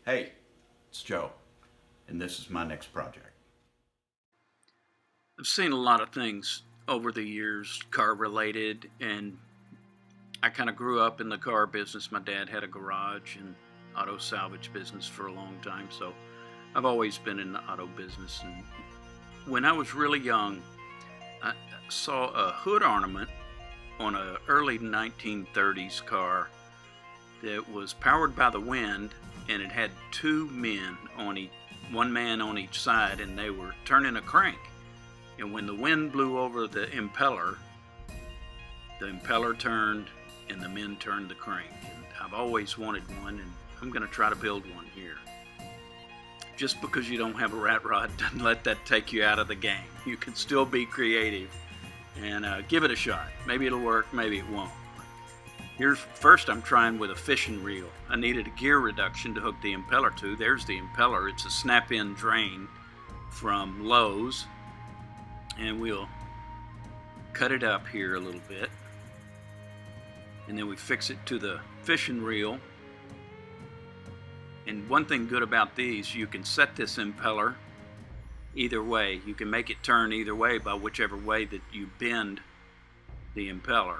Hey, it's Joe, and this is my next project. I've seen a lot of things over the years, car related, and I kind of grew up in the car business. My dad had a garage and auto salvage business for a long time, so I've always been in the auto business. And when I was really young, I saw a hood ornament on an early 1930s car that was powered by the wind, and it had two men on each, one man on each side, and they were turning a crank. And when the wind blew over the impeller turned and the men turned the crank. And I've always wanted one, and I'm going to try to build one here. Just because you don't have a rat rod doesn't let that take you out of the game. You can still be creative and give it a shot. Maybe it'll work, maybe it won't. First I'm trying with a fishing reel. I needed a gear reduction to hook the impeller to. There's the impeller. It's a snap-in drain from Lowe's. And we'll cut it up here a little bit. And then we fix it to the fishing reel. And one thing good about these, you can set this impeller either way. You can make it turn either way by whichever way that you bend the impeller.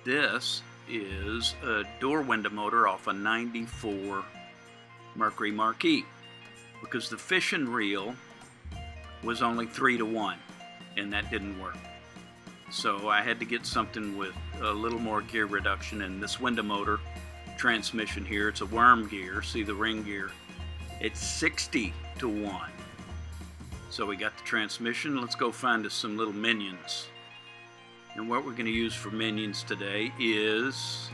This is a door window motor off a 94 Mercury Marquis, because the fishing reel was only 3-to-1 and that didn't work. So I had to get something with a little more gear reduction, and this window motor transmission here, it's a worm gear, see the ring gear, it's 60-to-1. So we got the transmission. Let's go find us some little minions. And what we're going to use for minions today is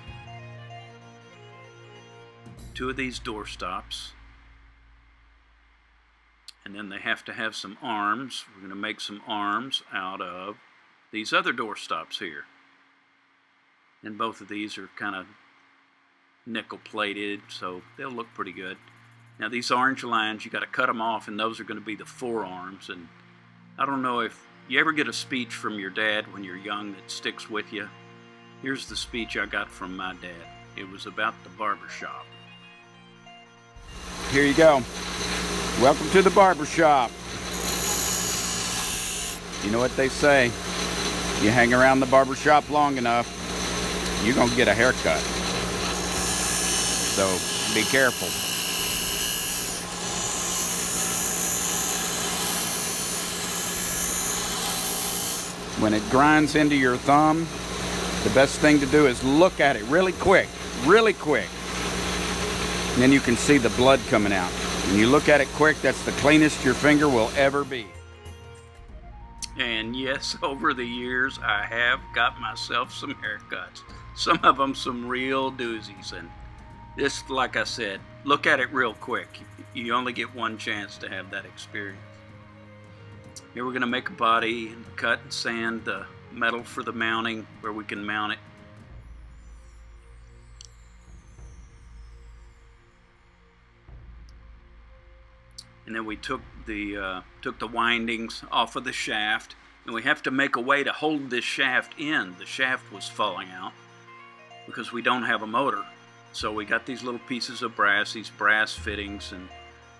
two of these door stops. And then they have to have some arms. We're going to make some arms out of these other door stops here. And both of these are kind of nickel plated, so they'll look pretty good. Now these orange lines, you got to cut them off, and those are going to be the forearms. And I don't know if you ever get a speech from your dad when you're young that sticks with you. Here's the speech I got from my dad. It was about the barbershop. Here you go. Welcome to the barbershop. You know what they say, you hang around the barbershop long enough, you're gonna get a haircut. So be careful. When it grinds into your thumb, the best thing to do is look at it really quick. And then you can see the blood coming out. When you look at it quick, that's the cleanest your finger will ever be. And yes, over the years, I have got myself some haircuts. Some of them some real doozies. And this, like I said, look at it real quick. You only get one chance to have that experience. Here we're going to make a body and cut and sand the metal for the mounting where we can mount it. And then we took the windings off of the shaft, and we have to make a way to hold this shaft in. The shaft was falling out because we don't have a motor. So we got these little pieces of brass, these brass fittings, and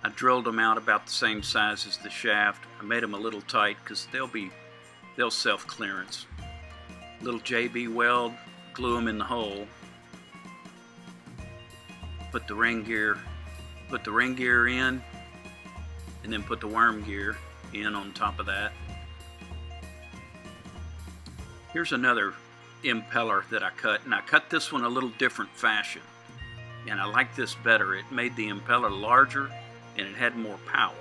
I drilled them out about the same size as the shaft. I made them a little tight because they'll self-clearance. Little JB weld, glue them in the hole. Put the ring gear in, and then put the worm gear in on top of that. Here's another impeller that I cut, and I cut this one a little different fashion. And I like this better. It made the impeller larger and it had more power.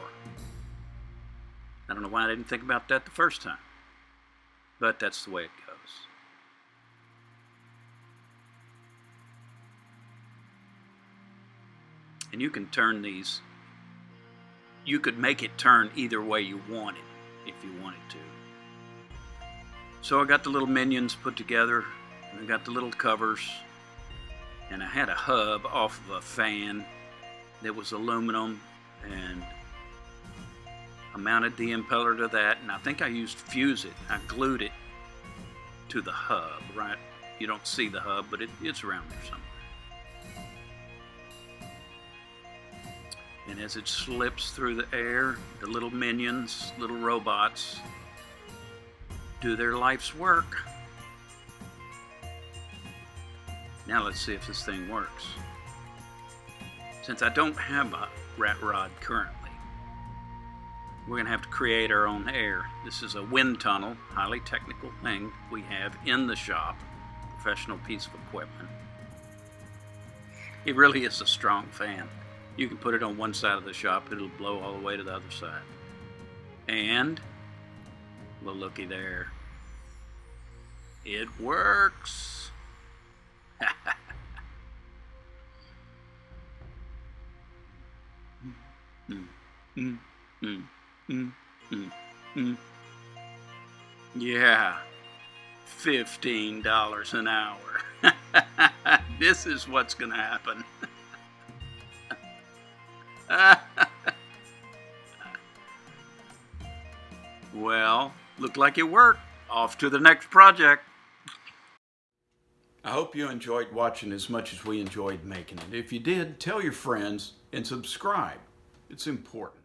I don't know why I didn't think about that the first time, but that's the way it goes. And you can turn these, you could make it turn either way you want it, if you wanted to. So I got the little minions put together, and I got the little covers, and I had a hub off of a fan that was aluminum, and I mounted the impeller to that, and I think I used Fuse-It. I glued it to the hub, right? You don't see the hub, but it's around there somewhere. And as it slips through the air, the little minions, little robots, do their life's work. Now let's see if this thing works. Since I don't have a rat rod currently, we're gonna have to create our own air. This is a wind tunnel, highly technical thing we have in the shop, professional piece of equipment. It really is a strong fan. You can put it on one side of the shop, it'll blow all the way to the other side. And, well, looky there. It works. Yeah, $15 an hour. This is what's gonna happen. Well, looked like it worked. Off to the next project. I hope you enjoyed watching as much as we enjoyed making it. If you did, tell your friends and subscribe. It's important.